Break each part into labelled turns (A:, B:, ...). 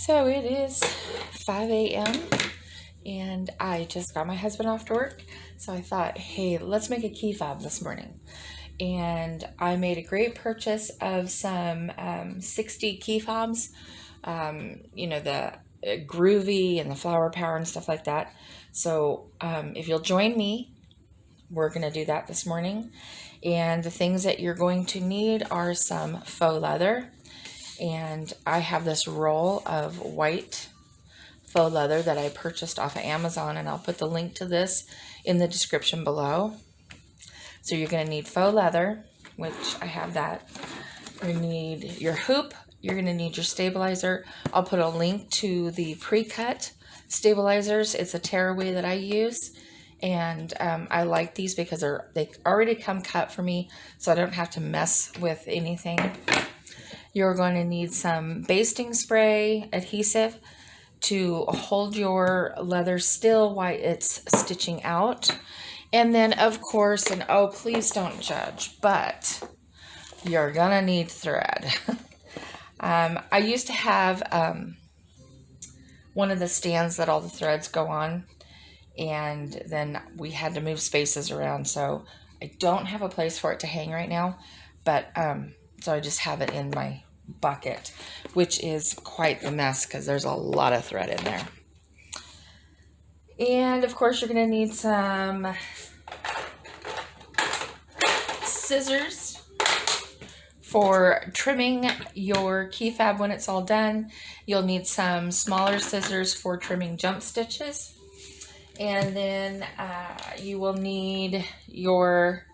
A: So it is 5 a.m. and I just got my husband off to work. So I thought, hey, let's make a key fob this morning. And I made a great purchase of some 60 key fobs, you know, the groovy and the flower power and stuff like that. So if you'll join me, we're going to do that this morning. And the things that you're going to need are some faux leather. And I have this roll of white faux leather that I purchased off of Amazon, and I'll put the link to this in the description below. So you're going to need faux leather, which I have that. You need your hoop. You're going to need your stabilizer. I'll put a link to the pre-cut stabilizers. It's a tearaway that I use, and I like these because they already come cut for me, so I don't have to mess with anything. You're going to need some basting spray adhesive to hold your leather still while it's stitching out. And then, of course, and oh, please don't judge, but you're going to need thread. I used to have one of the stands that all the threads go on, and then we had to move spaces around, so I don't have a place for it to hang right now, but so I just have it in my bucket, which is quite the mess because there's a lot of thread in there. And of course, you're going to need some scissors for trimming your key fob when it's all done. You'll need some smaller scissors for trimming jump stitches. And then you will need your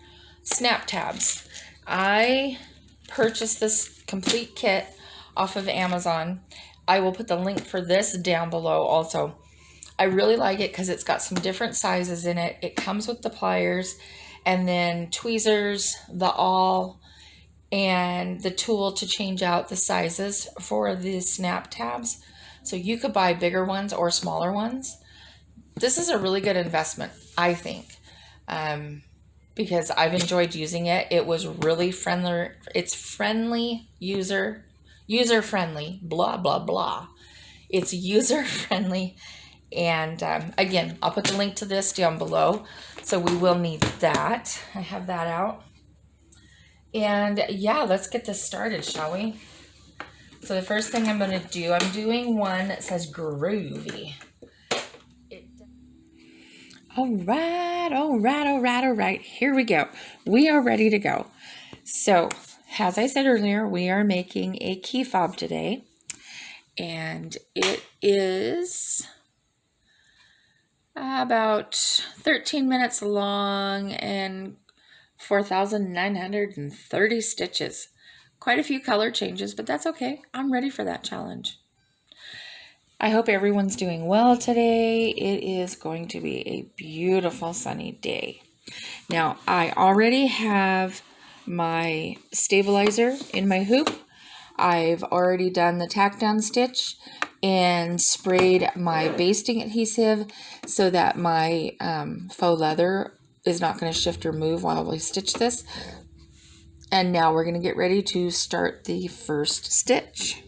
A: snap tabs. I purchased this complete kit off of Amazon. I will put the link for this down below also. I really like it because it's got some different sizes in it. It comes with the pliers and then tweezers, the awl, and the tool to change out the sizes for the snap tabs. So you could buy bigger ones or smaller ones. This is a really good investment, I think, because I've enjoyed using it. It was really friendly. It's friendly, user-friendly, blah, blah, blah. It's user-friendly. And again, I'll put the link to this down below. So we will need that. I have that out. And yeah, let's get this started, shall we? So the first thing I'm going to do, I'm doing one that says groovy. All right. Here we go. We are ready to go. So, as I said earlier, we are making a key fob today. And it is about 13 minutes long and 4,930 stitches. Quite a few color changes, but that's okay. I'm ready for that challenge. I hope everyone's doing well today. It is going to be a beautiful sunny day. Now, I already have my stabilizer in my hoop. I've already done the tack down stitch and sprayed my basting adhesive so that my faux leather is not going to shift or move while we stitch this. And now we're going to get ready to start the first stitch.